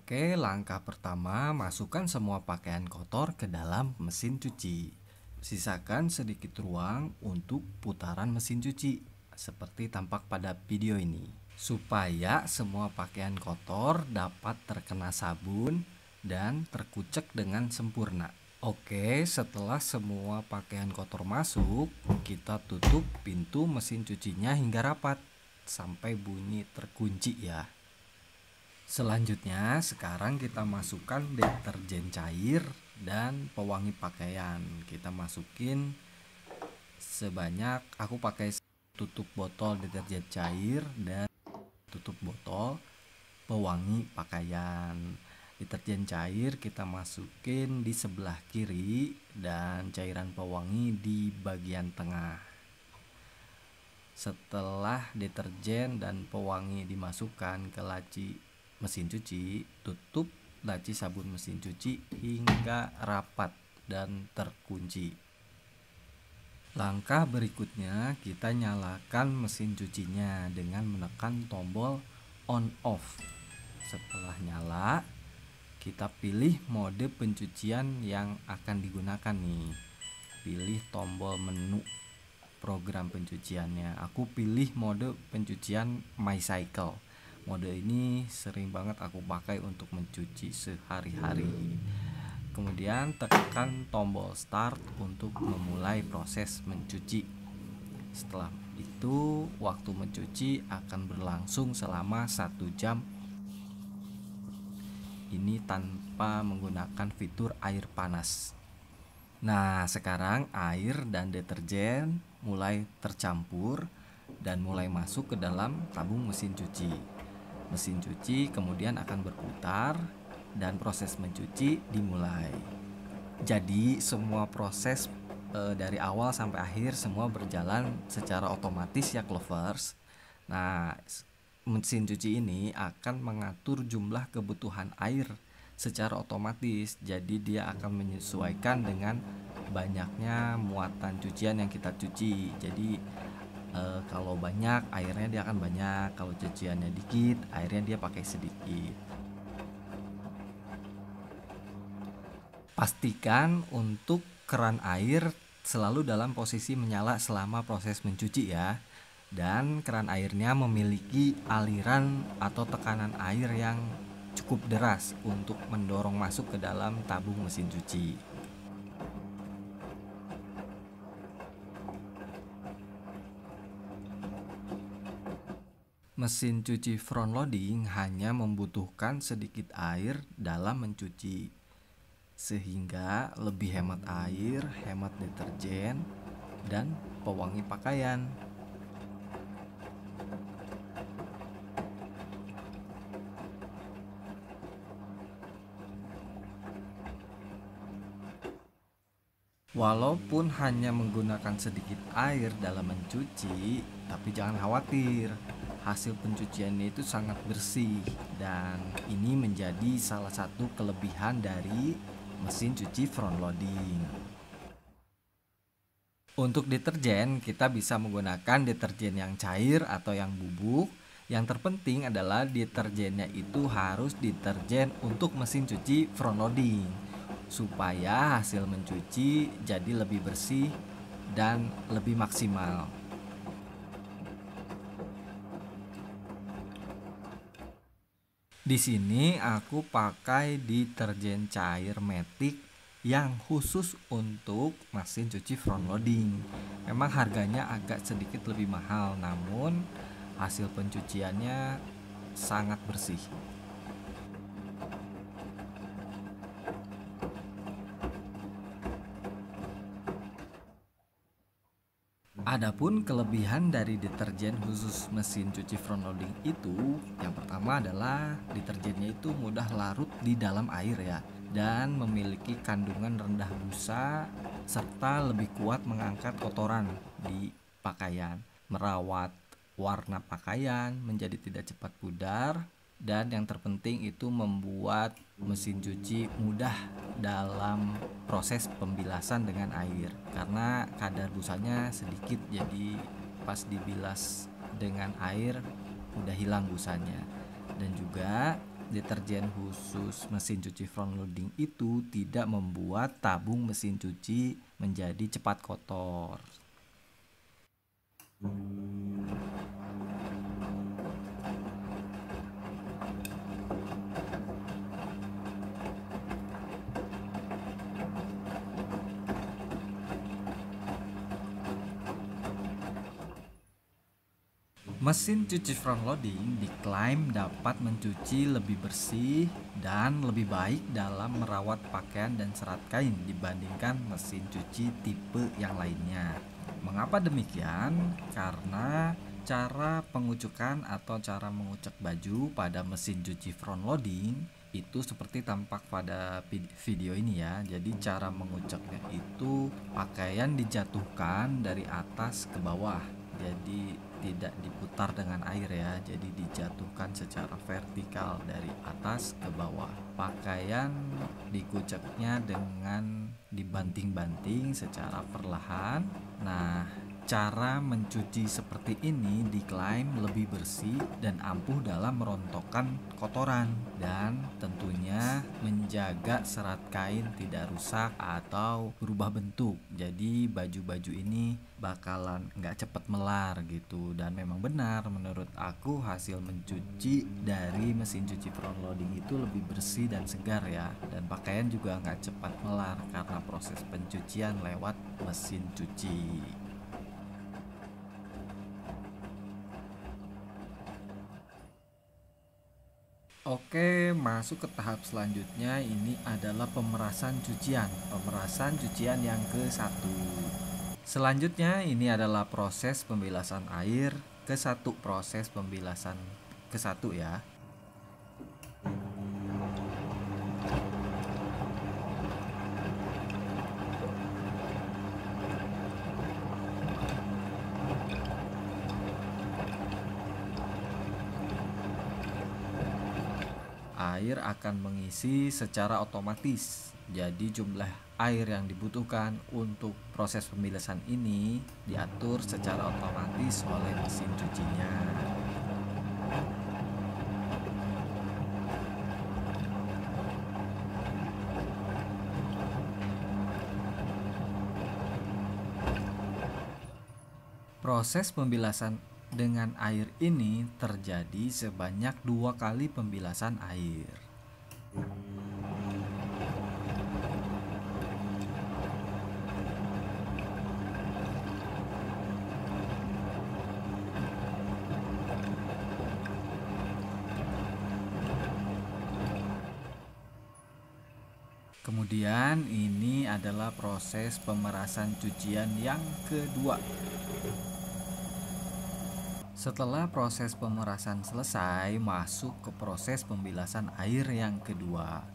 Oke, langkah pertama, masukkan semua pakaian kotor ke dalam mesin cuci. Sisakan sedikit ruang untuk putaran mesin cuci, seperti tampak pada video ini, supaya semua pakaian kotor dapat terkena sabun dan terkucek dengan sempurna. Oke, setelah semua pakaian kotor masuk, kita tutup pintu mesin cucinya hingga rapat sampai bunyi terkunci ya. Selanjutnya, sekarang kita masukkan deterjen cair dan pewangi pakaian. Kita masukin sebanyak, aku pakai tutup botol deterjen cair dan tutup botol pewangi pakaian. Deterjen cair kita masukin di sebelah kiri dan cairan pewangi di bagian tengah. Setelah deterjen dan pewangi dimasukkan ke laci mesin cuci, tutup laci sabun mesin cuci hingga rapat dan terkunci. Langkah berikutnya, kita nyalakan mesin cucinya dengan menekan tombol on off. Setelah nyala, kita pilih mode pencucian yang akan digunakan nih. Pilih tombol menu program pencuciannya. Aku pilih mode pencucian My Cycle. Mode ini sering banget aku pakai untuk mencuci sehari-hari. Kemudian tekan tombol start untuk memulai proses mencuci. Setelah itu, waktu mencuci akan berlangsung selama 1 jam. Ini tanpa menggunakan fitur air panas. Nah, sekarang air dan deterjen mulai tercampur dan mulai masuk ke dalam tabung mesin cuci. Mesin cuci kemudian akan berputar dan proses mencuci dimulai. Jadi semua proses dari awal sampai akhir semua berjalan secara otomatis ya Clovers. Nah, mesin cuci ini akan mengatur jumlah kebutuhan air secara otomatis. Jadi dia akan menyesuaikan dengan banyaknya muatan cucian yang kita cuci. Jadi kalau banyak airnya dia akan banyak, kalau cuciannya dikit airnya dia pakai sedikit. Pastikan untuk keran air selalu dalam posisi menyala selama proses mencuci ya. Dan keran airnya memiliki aliran atau tekanan air yang cukup deras untuk mendorong masuk ke dalam tabung mesin cuci. Mesin cuci front loading hanya membutuhkan sedikit air dalam mencuci, sehingga lebih hemat air, hemat deterjen, dan pewangi pakaian. Walaupun hanya menggunakan sedikit air dalam mencuci, tapi jangan khawatir, hasil pencuciannya itu sangat bersih dan ini menjadi salah satu kelebihan dari mesin cuci front loading. Untuk deterjen, kita bisa menggunakan deterjen yang cair atau yang bubuk. Yang terpenting adalah deterjennya itu harus deterjen untuk mesin cuci front loading, supaya hasil mencuci jadi lebih bersih dan lebih maksimal. Di sini aku pakai deterjen cair Matic yang khusus untuk mesin cuci front loading. Memang harganya agak sedikit lebih mahal, namun hasil pencuciannya sangat bersih. Adapun kelebihan dari deterjen khusus mesin cuci front loading itu, yang pertama adalah deterjennya itu mudah larut di dalam air ya, dan memiliki kandungan rendah busa serta lebih kuat mengangkat kotoran di pakaian, merawat warna pakaian menjadi tidak cepat pudar, dan yang terpenting itu membuat mesin cuci mudah dalam proses pembilasan dengan air karena kadar busanya sedikit, jadi pas dibilas dengan air udah hilang busanya. Dan juga deterjen khusus mesin cuci front loading itu tidak membuat tabung mesin cuci menjadi cepat kotor. Mesin cuci front loading diklaim dapat mencuci lebih bersih dan lebih baik dalam merawat pakaian dan serat kain dibandingkan mesin cuci tipe yang lainnya. Mengapa demikian? Karena cara pengucukan atau cara mengucek baju pada mesin cuci front loading itu seperti tampak pada video ini ya. Jadi cara menguceknya itu pakaian dijatuhkan dari atas ke bawah. Jadi tidak diputar dengan air ya, jadi dijatuhkan secara vertikal dari atas ke bawah. Pakaian dikuceknya dengan dibanting-banting secara perlahan. Nah, cara mencuci seperti ini diklaim lebih bersih dan ampuh dalam merontokkan kotoran dan tentunya menjaga serat kain tidak rusak atau berubah bentuk. Jadi baju-baju ini bakalan nggak cepet melar gitu. Dan memang benar menurut aku hasil mencuci dari mesin cuci front loading itu lebih bersih dan segar ya. Dan pakaian juga nggak cepat melar karena proses pencucian lewat mesin cuci. Oke, masuk ke tahap selanjutnya. Ini adalah pemerasan cucian. Pemerasan cucian yang ke-1. Selanjutnya ini adalah proses pembilasan air ke-1. Proses pembilasan ke-1 ya. Air akan mengisi secara otomatis. Jadi jumlah air yang dibutuhkan untuk proses pembilasan ini diatur secara otomatis oleh mesin cucinya. Proses pembilasan dengan air ini terjadi sebanyak 2 kali pembilasan air. Kemudian ini adalah proses pemerasan cucian yang kedua. Setelah proses pemerasan selesai, masuk ke proses pembilasan air yang kedua.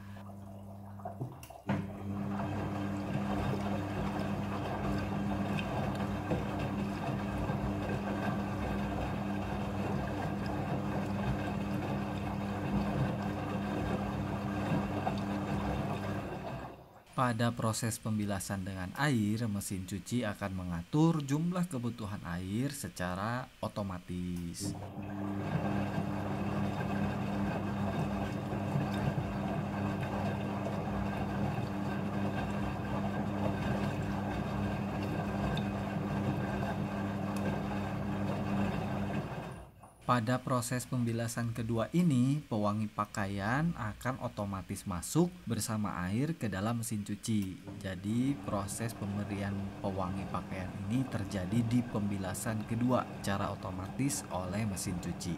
Pada proses pembilasan dengan air, mesin cuci akan mengatur jumlah kebutuhan air secara otomatis. Pada proses pembilasan kedua ini, pewangi pakaian akan otomatis masuk bersama air ke dalam mesin cuci. Jadi, proses pemberian pewangi pakaian ini terjadi di pembilasan kedua secara otomatis oleh mesin cuci.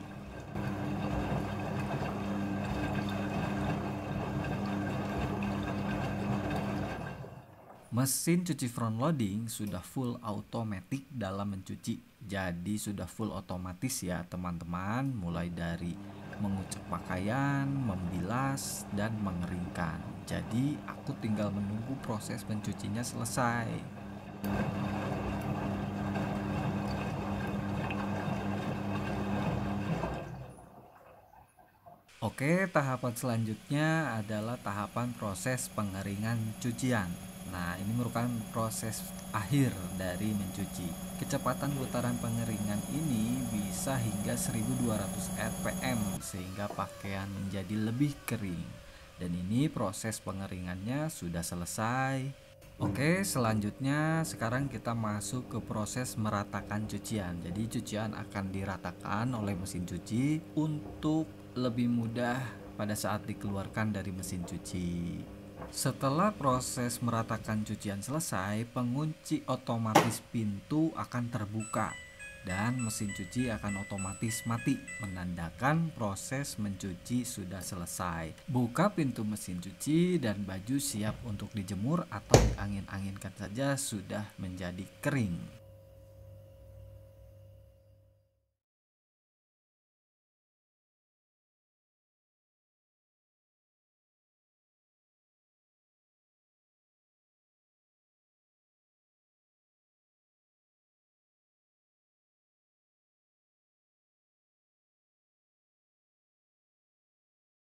Mesin cuci front loading sudah full automatic dalam mencuci. Jadi sudah full otomatis ya teman-teman, mulai dari mengucek pakaian, membilas, dan mengeringkan. Jadi aku tinggal menunggu proses pencucinya selesai. Oke, tahapan selanjutnya adalah tahapan proses pengeringan cucian. Nah, ini merupakan proses akhir dari mencuci. Kecepatan putaran pengeringan ini bisa hingga 1200 rpm sehingga pakaian menjadi lebih kering. Dan ini proses pengeringannya sudah selesai. Oke, selanjutnya sekarang kita masuk ke proses meratakan cucian. Jadi cucian akan diratakan oleh mesin cuci untuk lebih mudah pada saat dikeluarkan dari mesin cuci. Setelah proses meratakan cucian selesai, pengunci otomatis pintu akan terbuka dan mesin cuci akan otomatis mati, menandakan proses mencuci sudah selesai. Buka pintu mesin cuci dan baju siap untuk dijemur atau diangin-anginkan saja sudah menjadi kering.